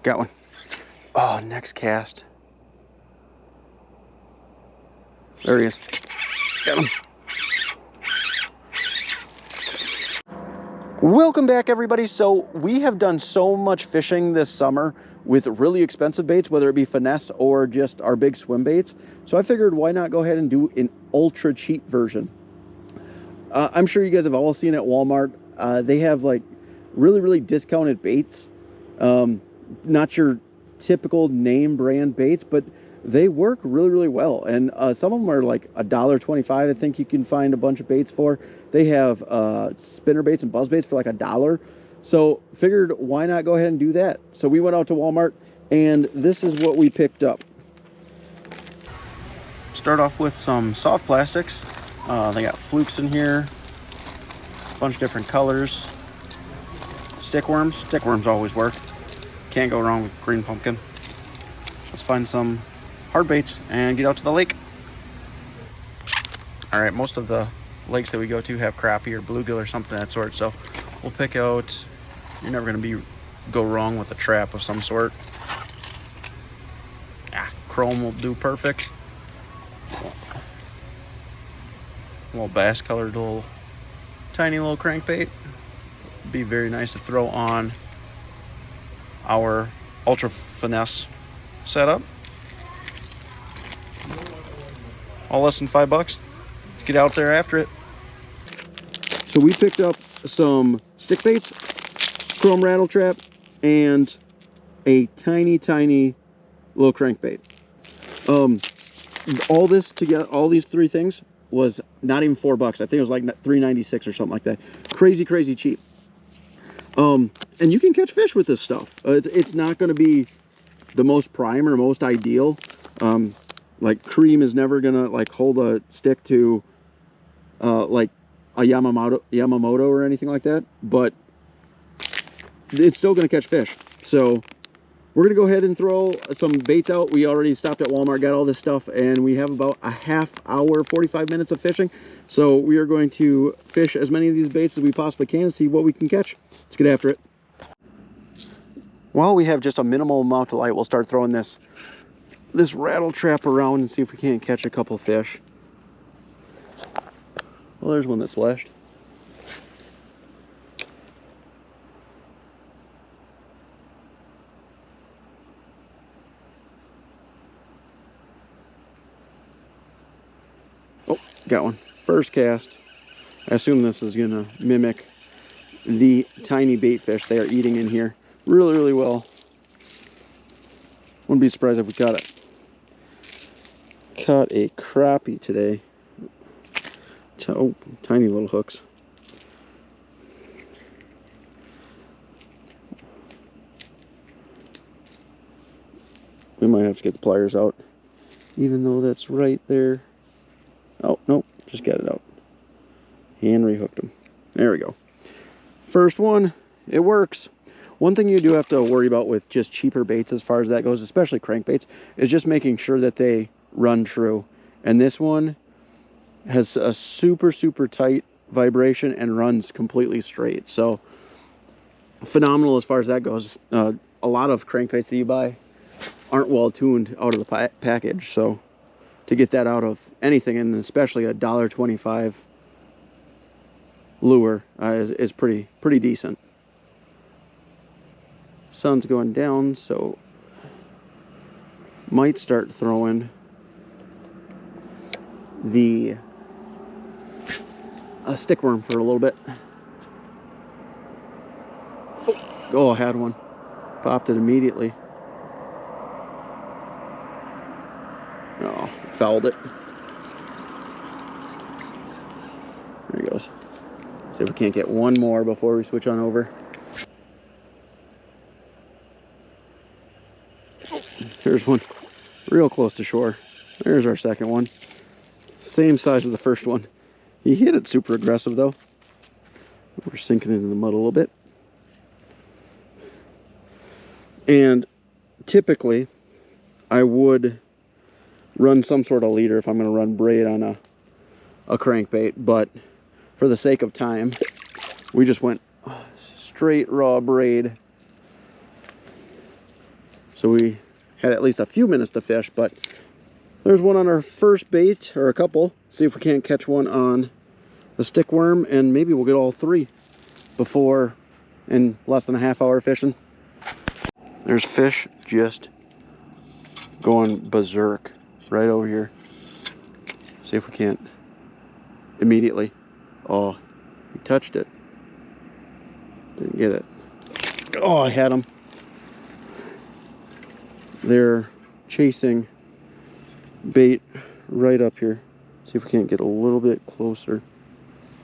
Got one. Oh, next cast. There he is. Got him. Welcome back, everybody. So we have done so much fishing this summer with really expensive baits, whether it be finesse or just our big swim baits. So I figured, why not go ahead and do an ultra cheap version? I'm sure you guys have all seen at Walmart. They have like really discounted baits. Not your typical name brand baits, but they work really well. And some of them are like $1.25. I think you can find a bunch of baits for. They have spinner baits and buzz baits for like $1. So figured, why not go ahead and do that? So we went out to Walmart, and this is what we picked up. Start off with some soft plastics. They got flukes in here, a bunch of different colors. Stickworms. Stickworms always work. Can't go wrong with green pumpkin. Let's find some hard baits and get out to the lake. All right, most of the lakes that we go to have crappie or bluegill or something of that sort, so we'll pick out. You're never going to go wrong with a trap of some sort. Chrome will do perfect. A little bass colored tiny little crankbait. Be very nice to throw on our ultra finesse setup. All less than $5. Let's get out there after it. So we picked up some stick baits, chrome rattle trap, and a tiny little crankbait. All this together, all these three things was not even $4. I think it was like $3.96 or something like that. Crazy cheap. And you can catch fish with this stuff. It's not going to be the most prime or most ideal. Like cream is never gonna like hold a stick to like a Yamamoto or anything like that, but it's still gonna catch fish. So we're gonna go ahead and throw some baits out. We already stopped at Walmart, got all this stuff, and we have about a half hour, 45 minutes of fishing. So we are going to fish as many of these baits as we possibly can and see what we can catch. Let's get after it. While we have just a minimal amount of light, we'll start throwing this rattle trap around and see if we can't catch a couple fish. Well, there's one that splashed. Oh, got one. First cast. I assume this is gonna mimic the tiny bait fish they are eating in here really well. Wouldn't be surprised if we caught it. Caught a crappie today. Oh, tiny little hooks. We might have to get the pliers out, even though that's right there. Oh, nope, just got it out. And rehooked them. There we go. First one, it works. One thing you do have to worry about with just cheaper baits as far as that goes, especially crankbaits, is just making sure that they run true. And this one has a super tight vibration and runs completely straight. So phenomenal as far as that goes. A lot of crankbaits that you buy aren't well tuned out of the package. So to get that out of anything, and especially a $1.25 lure, is pretty decent. Sun's going down, so might start throwing the stickworm for a little bit. Oh, I had one. Popped it immediately. Oh, fouled it. There he goes. See if we can't get one more before we switch on over. Here's one real close to shore. There's our second one. Same size as the first one. He hit it super aggressive though. We're sinking into the mud a little bit. And typically I would run some sort of leader if I'm going to run braid on a crankbait, but for the sake of time, we just went straight raw braid. So we had at least a few minutes to fish, but there's one on our first bait, or a couple. See if we can't catch one on the stick worm, and maybe we'll get all three before in less than a half hour fishing. There's fish just going berserk right over here. See if we can't immediately. Oh, he touched it. Didn't get it. Oh, I had him. They're chasing bait right up here. See if we can't get a little bit closer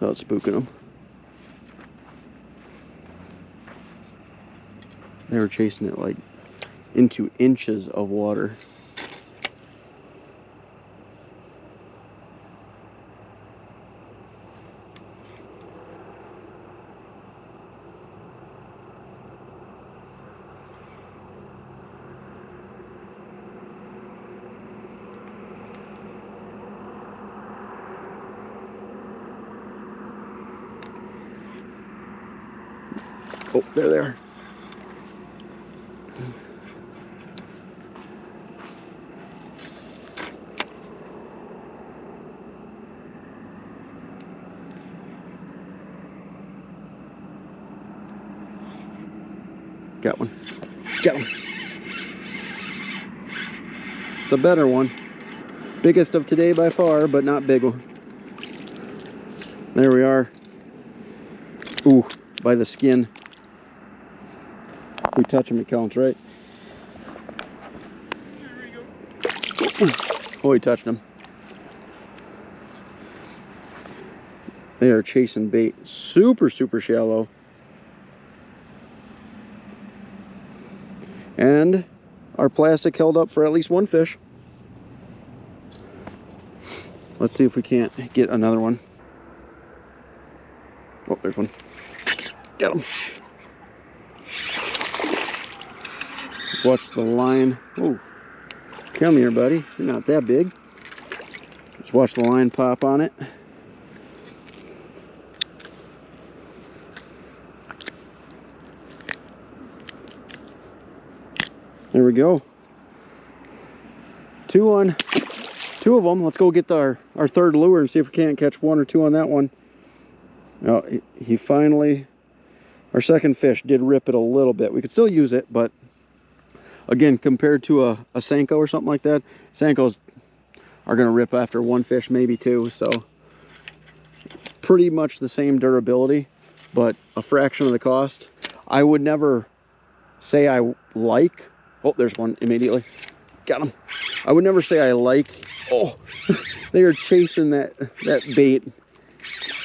without spooking them. They were chasing it like into inches of water. Oh, they're there. Got one. Got him. It's a better one. Biggest of today by far, but not big one. There we are. Ooh, by the skin. If we touch him, it counts, right? Oh, he touched him. They are chasing bait super, super shallow. And our plastic held up for at least one fish. Let's see if we can't get another one. Oh, there's one. Got him. Let's watch the line. Oh, come here, buddy. You're not that big. Let's watch the line pop on it. There we go. Two of them. Let's go get our third lure and see if we can't catch one or two on that one. Now, he finally, our second fish did rip it a little bit. We could still use it, but again, compared to a Senko or something like that, Senkos are going to rip after one fish, maybe two. So pretty much the same durability, but a fraction of the cost. I would never say I like. Oh, there's one immediately. Got him. I would never say I like. Oh, they are chasing that bait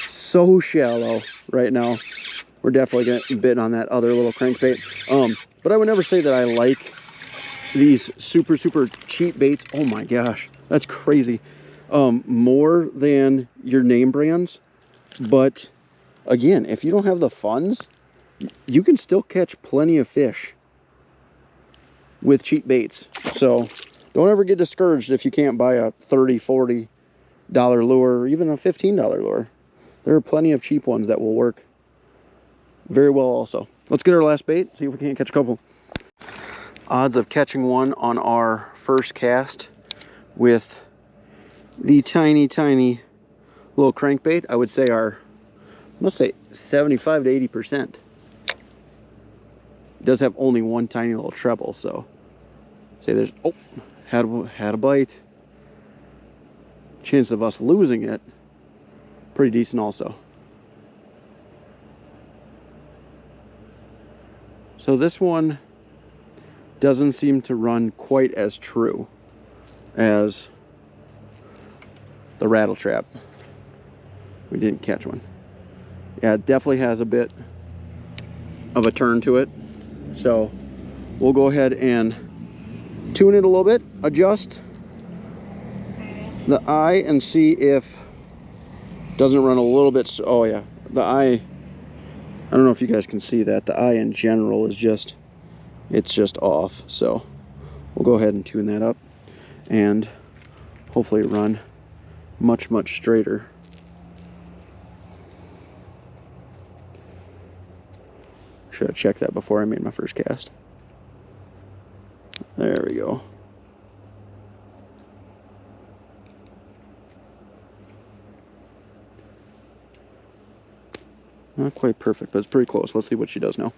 so shallow right now. We're definitely getting bit on that other little crankbait. But I would never say that I like these super, super cheap baits. Oh my gosh, that's crazy. More than your name brands. But again, if you don't have the funds, you can still catch plenty of fish with cheap baits. So don't ever get discouraged if you can't buy a $30, $40 lure, or even a $15 lure. There are plenty of cheap ones that will work very well also. Let's get our last bait, see if we can't catch a couple. Odds of catching one on our first cast with the tiny, tiny little crankbait, I would say are, let's say 75 to 80%. It does have only one tiny little treble, so say there's, oh, had a bite. Chance of us losing it, pretty decent also. So this one doesn't seem to run quite as true as the rattle trap. We didn't catch one. Yeah, it definitely has a bit of a turn to it. So we'll go ahead and tune it a little bit, adjust the eye and see if it doesn't run a little bit. Oh yeah, the eye, I don't know if you guys can see that. The eye in general is just, it's just off. So we'll go ahead and tune that up and hopefully run much, much straighter. Should have checked that before I made my first cast. There we go. Not quite perfect, but it's pretty close. Let's see what she does now.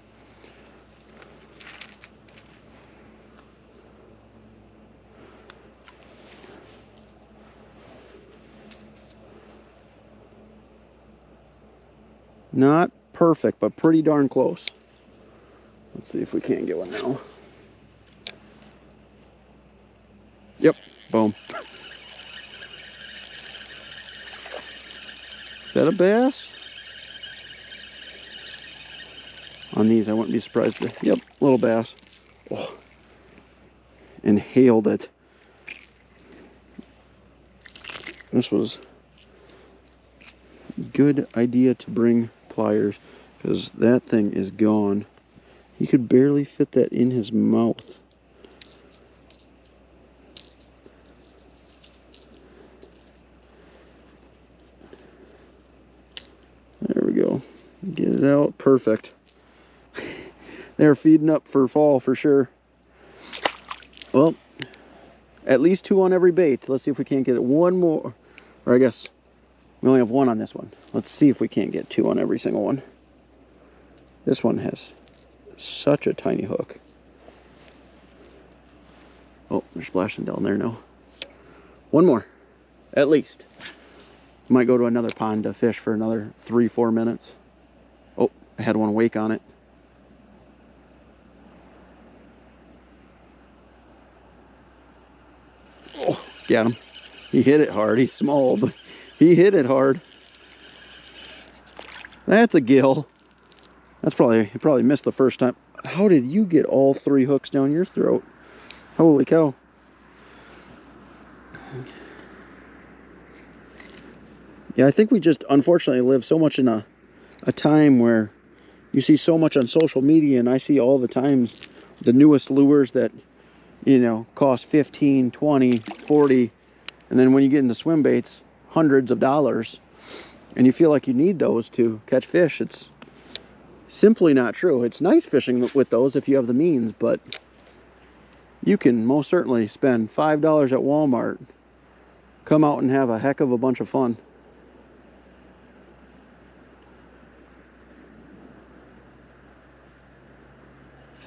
Not perfect, but pretty darn close. Let's see if we can get one now. Yep, boom. Is that a bass? On these, I wouldn't be surprised to, yep, little bass. Oh, inhaled it. This was a good idea to bring pliers, because that thing is gone. He could barely fit that in his mouth. There we go. Get it out. Perfect. They're feeding up for fall for sure. Well, at least 2 on every bait. Let's see if we can't get it one more. Or I guess we only have 1 on this one. Let's see if we can't get 2 on every single one. This one has such a tiny hook. Oh, they're splashing down there now. 1 more, at least. Might go to another pond to fish for another 3-4 minutes. Oh, I had one wake on it. Oh, got him. He hit it hard. He's small, but he hit it hard. That's a gill. That's probably, he probably missed the first time. How did you get all 3 hooks down your throat? Holy cow. Yeah, I think we just unfortunately live so much in a time where you see so much on social media, and I see all the time the newest lures that, you know, cost 15, 20, 40, and then when you get into swim baits, hundreds of dollars, and you feel like you need those to catch fish. It's simply not true. It's nice fishing with those if you have the means, but you can most certainly spend $5 at Walmart, come out and have a heck of a bunch of fun.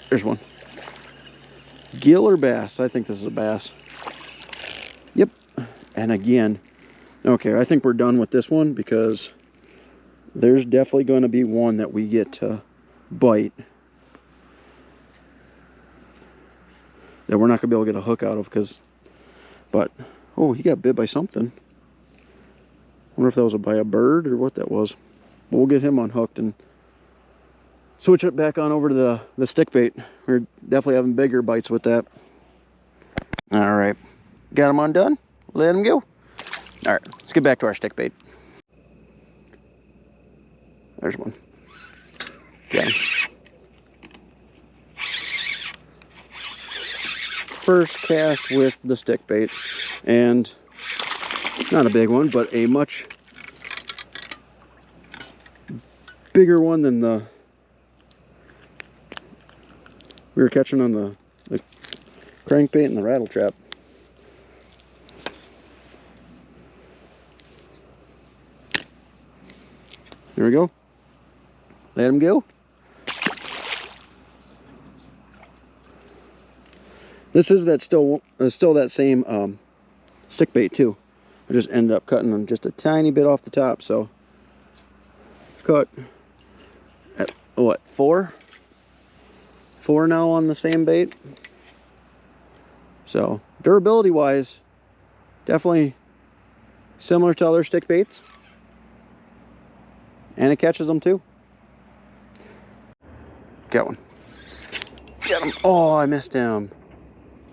There's one. Gill or bass? I think this is a bass. Yep. And again, okay, I think we're done with this one because there's definitely going to be one that we get to bite that we're not going to be able to get a hook out of but, oh, he got bit by something. I wonder if that was by a bird or what that was. But we'll get him unhooked and switch it back on over to the stick bait. We're definitely having bigger bites with that. All right, got him undone. Let him go. All right, let's get back to our stick bait. There's one. Got him. First cast with the stick bait, and not a big one, but a much bigger one than the we were catching on the crankbait and the rattle trap. There we go. Let him go. This is that still that same stick bait too. I just ended up cutting them just a tiny bit off the top, so cut at what, 4 now on the same bait. So durability wise, definitely similar to other stick baits, and it catches them too. Got one. Got him. Oh, I missed him.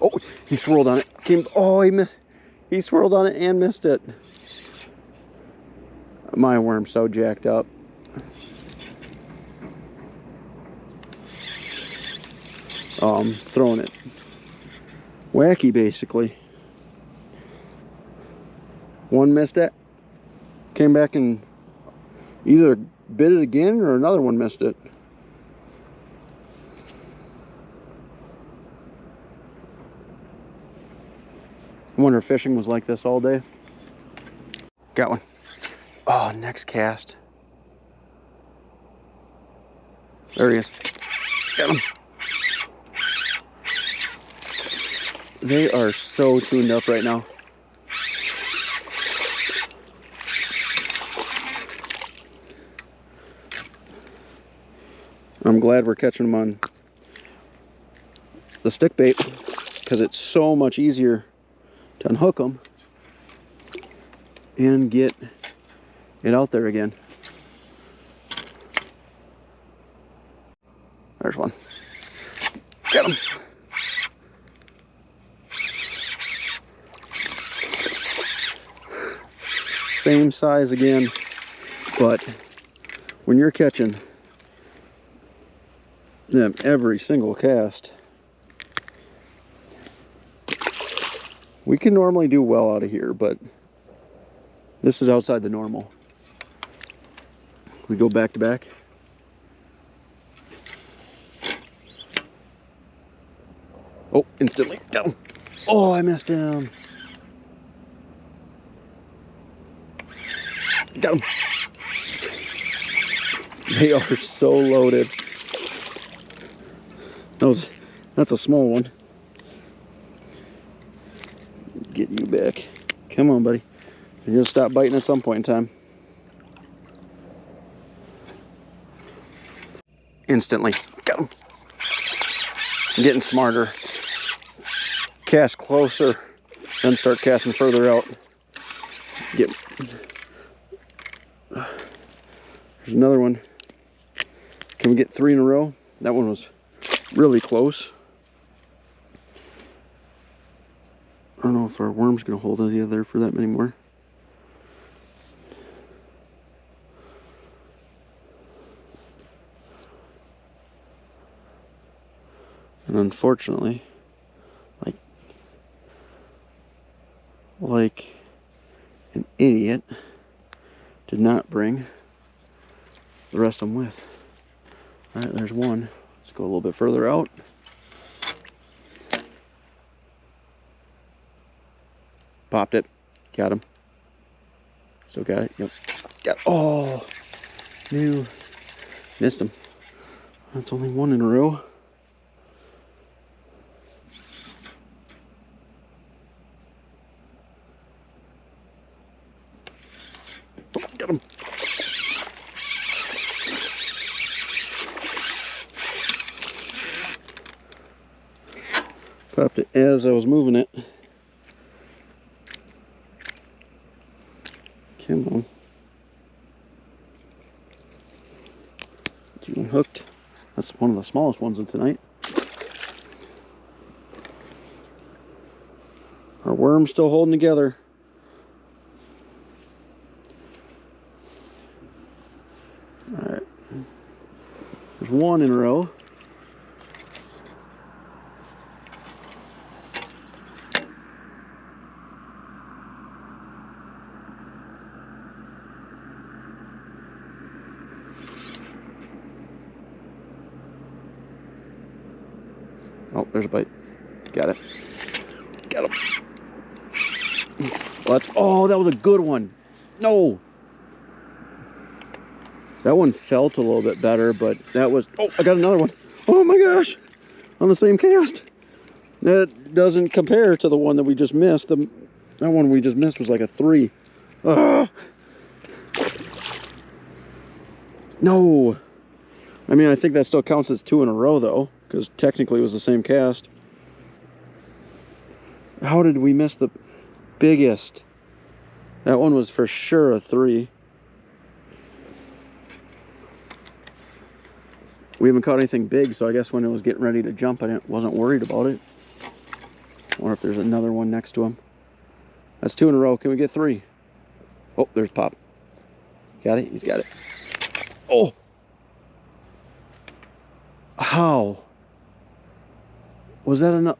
Oh, he swirled on it. Oh, he missed. He swirled on it and missed it. My worm's so jacked up. Throwing it wacky, basically. One missed it. Came back and either bit it again or another one missed it. I wonder if fishing was like this all day. Got one. Oh, next cast. There he is. Got him. They are so tuned up right now. I'm glad we're catching them on the stick bait because it's so much easier to unhook them and get it out there again. There's one. Get him. Same size again, but when you're catching them every single cast, we can normally do well out of here, but this is outside the normal. We go back to back. Oh, instantly. Got him. Oh, I missed him. Got him. They are so loaded. That's a small one. Get you back. Come on, buddy. You're gonna stop biting at some point in time. Instantly. Got him. I'm getting smarter. Cast closer, then start casting further out. There's another one. Can we get 3 in a row? That one was really close. I don't know if our worm's gonna hold it there for that many more. And unfortunately, like an idiot, did not bring the rest of them with. All right, there's one. Let's go a little bit further out. Popped it. Got him. Still got it. Yep. Got it. Oh, no. Missed him. That's only 1 in a row. Oh, got him. Popped it as I was moving it. Come on. Get you unhooked. That's one of the smallest ones of tonight. Our worm's still holding together. Alright. There's 1 in a row. Oh, there's a bite. Got it. Got him. What? Oh, that was a good one. No. That one felt a little bit better, but that was... Oh, I got another one. Oh my gosh. On the same cast. That doesn't compare to the one that we just missed. That one we just missed was like a 3. No. I mean, I think that still counts as 2 in a row, though, because technically it was the same cast. How did we miss the biggest? That one was for sure a 3. We haven't caught anything big, so I guess when it was getting ready to jump, I wasn't worried about it. I wonder if there's another one next to him. That's 2 in a row. Can we get 3? Oh, there's Pop. Got it? He's got it. Oh! How? Was that enough?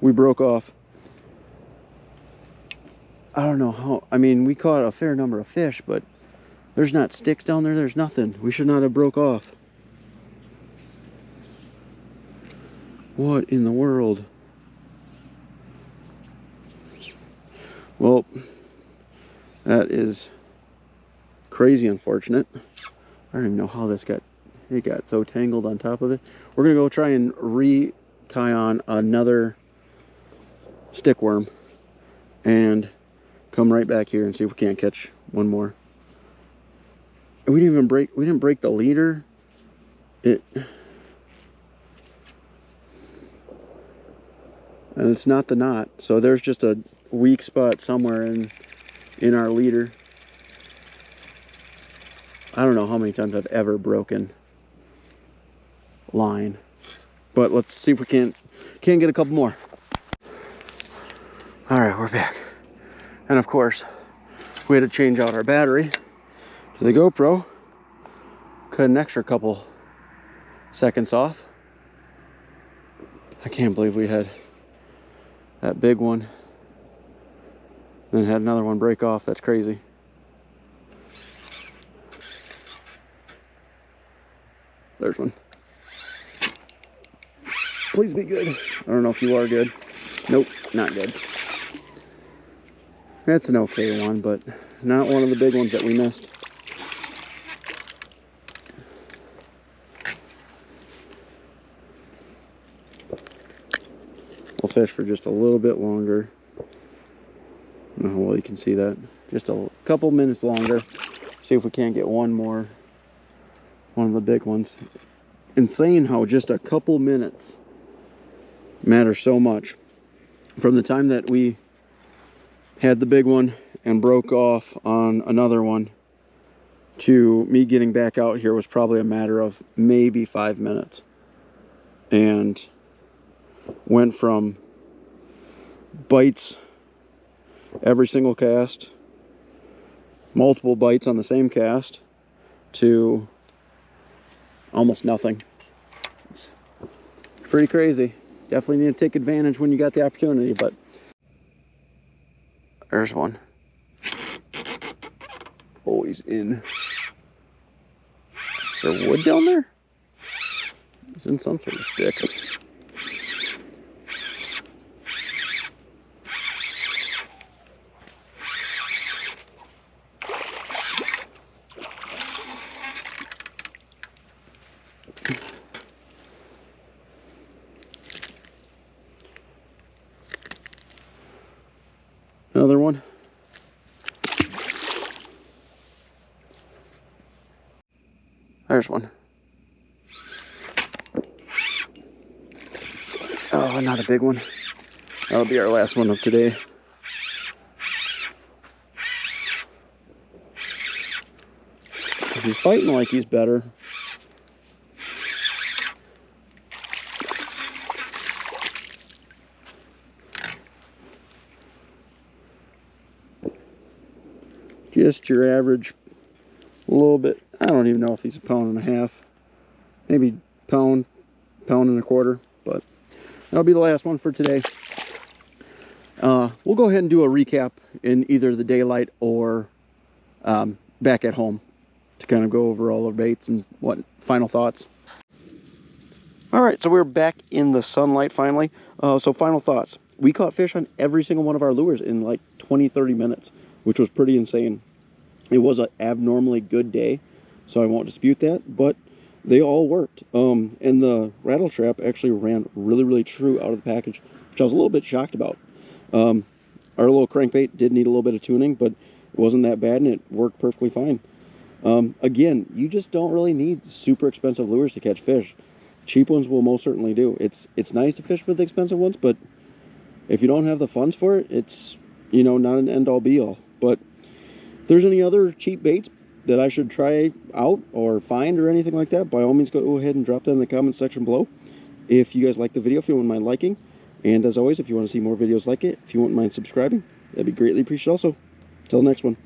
We broke off. I don't know how. I mean, we caught a fair number of fish, but there's not sticks down there. There's nothing. We should not have broke off. What in the world? Well, that is crazy unfortunate. I don't even know how this got, it got so tangled on top of it. We're gonna go try and re-tie on another stick worm and come right back here and see if we can't catch one more. And we didn't break the leader. And it's not the knot, so there's just a weak spot somewhere in our leader. I don't know how many times I've ever broken line, but let's see if we can't get a couple more. All right, we're back, and of course we had to change out our battery to the GoPro. Cut an extra couple seconds off. I can't believe we had that big one, then had another one break off. That's crazy. There's one. Please be good. I don't know if you are good. Nope, not good. That's an okay one, but not one of the big ones that we missed. We'll fish for just a little bit longer. I don't know how well you can see that. Just a couple minutes longer. See if we can't get one more. One of the big ones. Insane how just a couple minutes matter so much. From the time that we had the big one and broke off on another one to me getting back out here was probably a matter of maybe 5 minutes. And went from bites every single cast, multiple bites on the same cast, to almost nothing. It's pretty crazy. Definitely need to take advantage when you got the opportunity, but there's one. Oh, he's in. Is there wood down there? He's in some sort of stick. Another one. There's one. Oh, not a big one. That'll be our last one of today. He's fighting like he's better. Just your average, a little bit, I don't even know if he's a pound and a half, maybe pound and a quarter, but that'll be the last one for today. We'll go ahead and do a recap in either the daylight or back at home to kind of go over all the baits and what final thoughts. All right, so we're back in the sunlight finally. So final thoughts. We caught fish on every single one of our lures in like 20-30 minutes, which was pretty insane. It was an abnormally good day, so I won't dispute that, but they all worked. And the rattle trap actually ran really true out of the package, which I was a little bit shocked about. Our little crankbait did need a little bit of tuning, but it wasn't that bad, and it worked perfectly fine. Again, you just don't really need super expensive lures to catch fish. Cheap ones will most certainly do. It's nice to fish with the expensive ones, but if you don't have the funds for it, it's, you know, not an end-all be-all. But if there's any other cheap baits that I should try out or find or anything like that, by all means go ahead and drop that in the comments section below. If you guys like the video, if you wouldn't mind liking, and as always, if you want to see more videos like it, if you wouldn't mind subscribing, that'd be greatly appreciated also. Till next one.